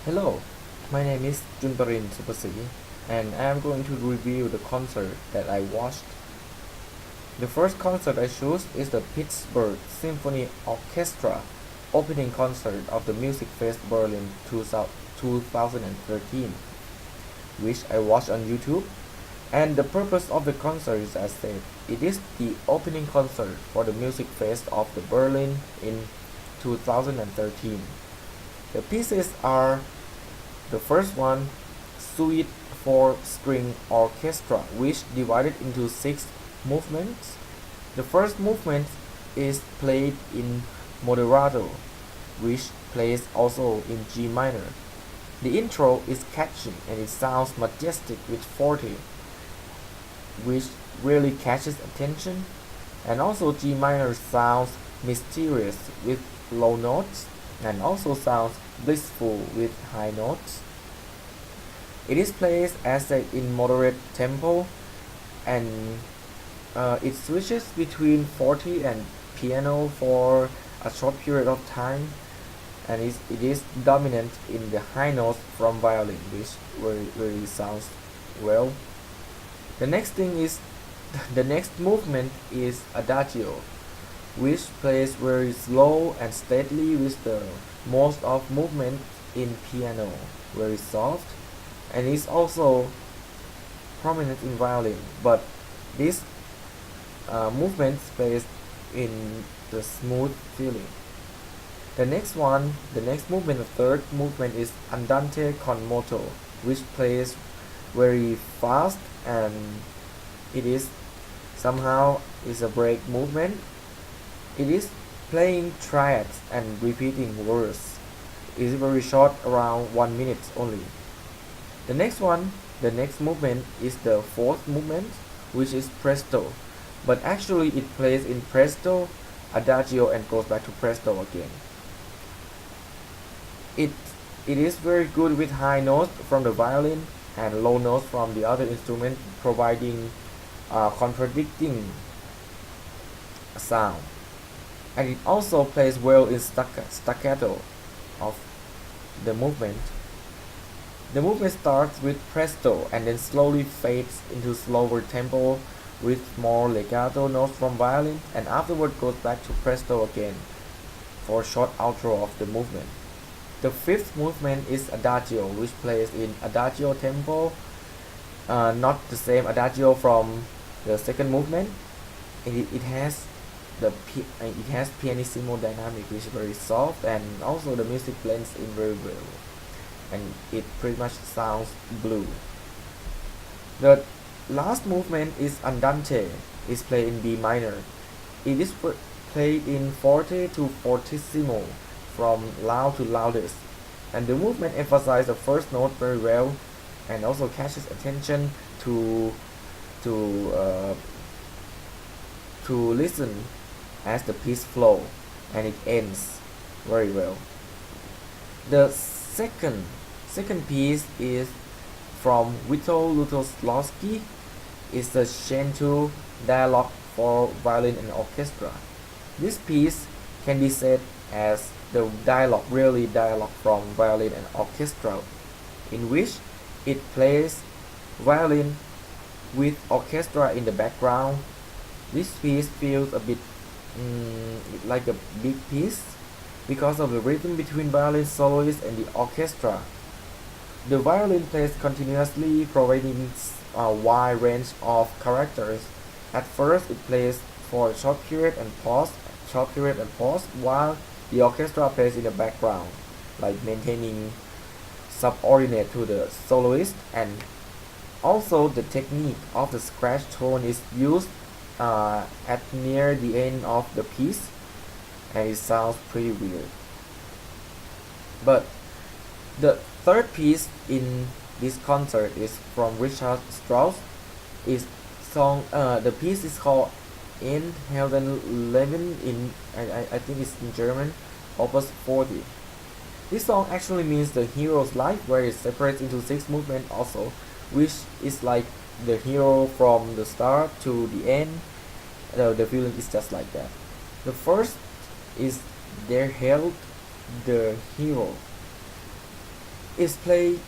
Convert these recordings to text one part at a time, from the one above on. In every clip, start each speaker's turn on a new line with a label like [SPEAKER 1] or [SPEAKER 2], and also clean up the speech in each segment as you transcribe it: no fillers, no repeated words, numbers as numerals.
[SPEAKER 1] Hello, my name is Junparin Supasri, and I am going to review the concert that I watched. The first concert I chose is the Pittsburgh Symphony Orchestra opening concert of the Music Fest Berlin 2013, which I watched on YouTube. And the purpose of the concert is, as said, it is the opening concert for the Music Fest of the Berlin in 2013. The pieces are the first one, Suite for String Orchestra, which divided into 6 movements. The first movement is played in moderato, which plays also in G minor. The intro is catchy and it sounds majestic with forte, which really catches attention, and also G minor sounds mysterious with low notes and also sounds blissful with high notes. It is played as a in moderate tempo, and it switches between forte and piano for a short period of time, and it is dominant in the high notes from violin, which really sounds well. The next thing is the next movement is adagio, which plays very slow and steadily with the most of movement in piano, very soft, and is also prominent in violin, but this movement plays in the smooth feeling. The next movement, the third movement is andante con moto, which plays very fast, and it is somehow is a break movement. It is playing triads and repeating words. It is very short, around 1 minute only. The next movement is the fourth movement, which is presto, but actually it plays in presto, adagio, and goes back to presto again. It it is very good with high notes from the violin and low notes from the other instrument, providing contradicting sound. And it also plays well in staccato of the movement. The movement starts with presto and then slowly fades into slower tempo with more legato notes from violin, and afterward goes back to presto again for a short outro of the movement. The fifth movement is adagio, which plays in adagio tempo, not the same adagio from the second movement. It has it has pianissimo dynamic, which is very soft, and also the music blends in very well, and it pretty much sounds blue. The last movement is andante, is played in B minor. It is played in forte to fortissimo, from loud to loudest, and the movement emphasizes the first note very well, and also catches attention to uh, to listen as the piece flow, and it ends very well. The second piece is from Witold Lutosławski, is the Chantu dialogue for violin and orchestra. This piece can be said as the dialogue from violin and orchestra, in which it plays violin with orchestra in the background. This piece feels a bit like a big piece because of the rhythm between violin soloist and the orchestra. The violin plays continuously, providing a wide range of characters. At first, it plays for a short period and pause, while the orchestra plays in the background, like maintaining subordinate to the soloist, and also the technique of the scratch tone is used at near the end of the piece, and it sounds pretty weird. But the third piece in this concert is from Richard Strauss. Is song The piece is called In Helden Leben, in I think it's in German, Opus 40. This song actually means the hero's life, where it separates into 6 movements also, which is like the hero from the start to the end. The feeling is just like that. The first is there held the hero. is played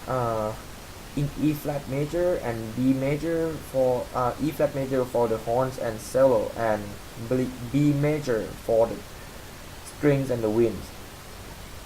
[SPEAKER 1] uh, in E flat major and B major for E flat major for the horns and cello, and B major for the strings and the winds.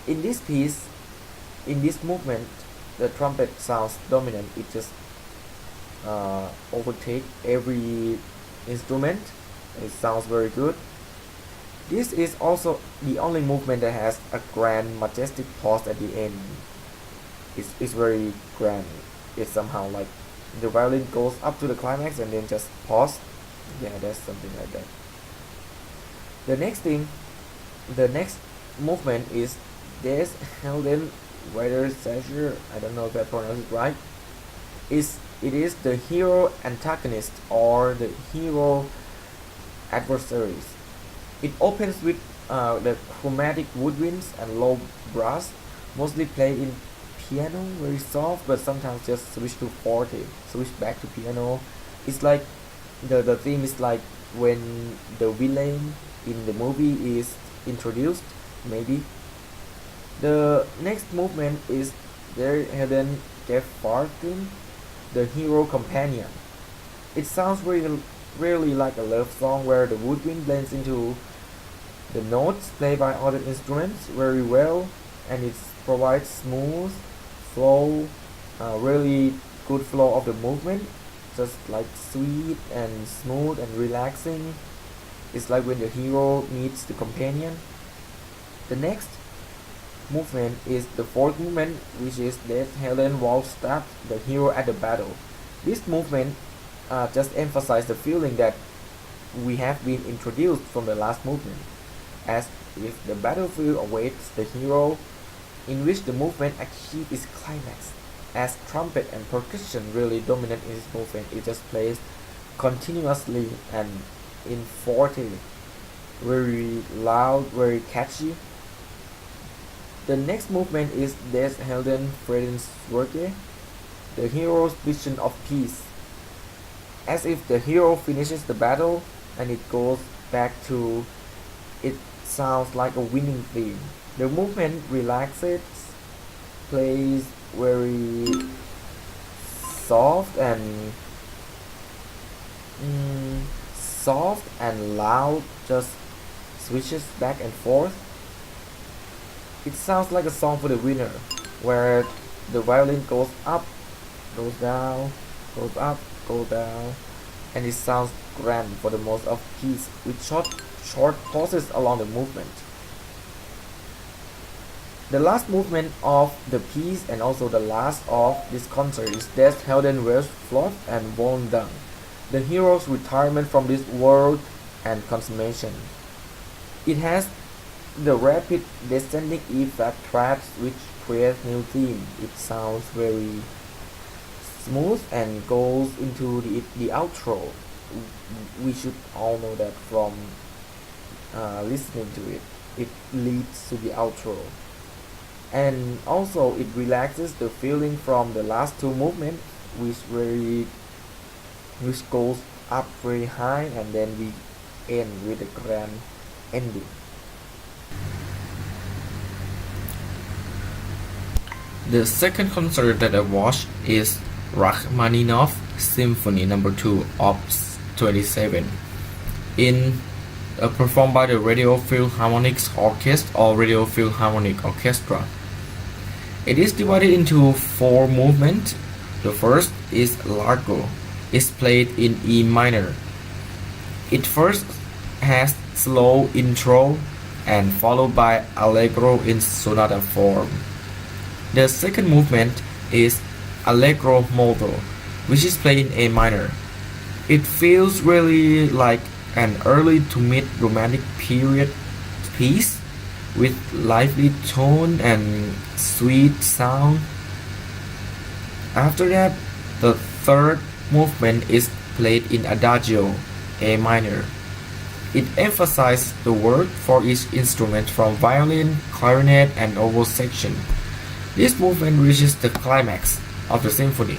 [SPEAKER 1] In this piece, in this movement, the trumpet sounds dominant. It just overtake every instrument. It sounds very good. This is also the only movement that has a grand majestic pause at the end. It's very grand. It's somehow like the violin goes up to the climax and then just pause. Yeah, that's something like that. The next thing, the next movement is Des Helden Weather Sasher. I don't know if I pronounce it right. It is the hero antagonist or the hero adversaries. It opens with the chromatic woodwinds and low brass, mostly played in piano, very soft, but sometimes just switch to forte, switch back to piano. It's like the theme is like when the villain in the movie is introduced, maybe. The next movement is Der Hidden Gefahrten, the hero companion. It sounds really like a love song where the woodwind blends into the notes played by other instruments very well, and it provides smooth flow, really good flow of the movement, just like sweet and smooth and relaxing. It's like when the hero meets the companion. The next movement is the fourth movement, which is Death Helen Wallstab, the hero at the battle. This movement just emphasizes the feeling that we have been introduced from the last movement, as if the battlefield awaits the hero, in which the movement achieves its climax. As trumpet and percussion really dominate in this movement, it just plays continuously and in forte, very loud, very catchy. The next movement is Des Helden Friedenswerke, the hero's vision of peace. As if the hero finishes the battle and it goes back to, it sounds like a winning theme. The movement relaxes, plays very soft and loud, just switches back and forth. It sounds like a song for the winner, where the violin goes up, goes down, goes up, goes down, and it sounds grand for the most of piece with short pauses along the movement. The last movement of the piece and also the last of this concert is Des Helden Westflot and Wohldung, the hero's retirement from this world and consummation. It has the rapid descending E flat traps which creates new theme. It sounds very smooth and goes into the outro. We should all know that from listening to it. It leads to the outro. And also it relaxes the feeling from the last two movements, which goes up very high, and then we end with a grand ending. The second concert that I watched is Rachmaninoff Symphony No. 2, Op. 27, performed by the Radio Philharmonic Orchestra or Radio Philharmonic Orchestra. It is divided into four movements. The first is Largo. It's played in E minor. It first has slow intro and followed by Allegro in sonata form. The second movement is Allegro molto, which is played in A minor. It feels really like an early to mid romantic period piece with lively tone and sweet sound. After that, the third movement is played in Adagio, A minor. It emphasizes the work for each instrument from violin, clarinet, and oboe section. This movement reaches the climax of the symphony,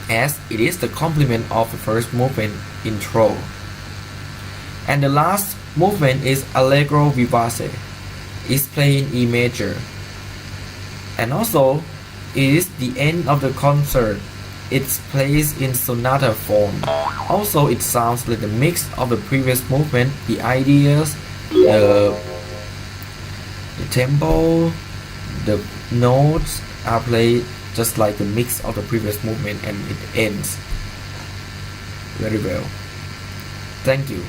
[SPEAKER 1] as it is the complement of the first movement intro. And the last movement is Allegro vivace. It's played in E major. And also, it is the end of the concert. It's placed in sonata form. Also, it sounds like a mix of the previous movement, the ideas, the tempo, the notes are played just like the mix of the previous movement, and it ends very well. Thank you.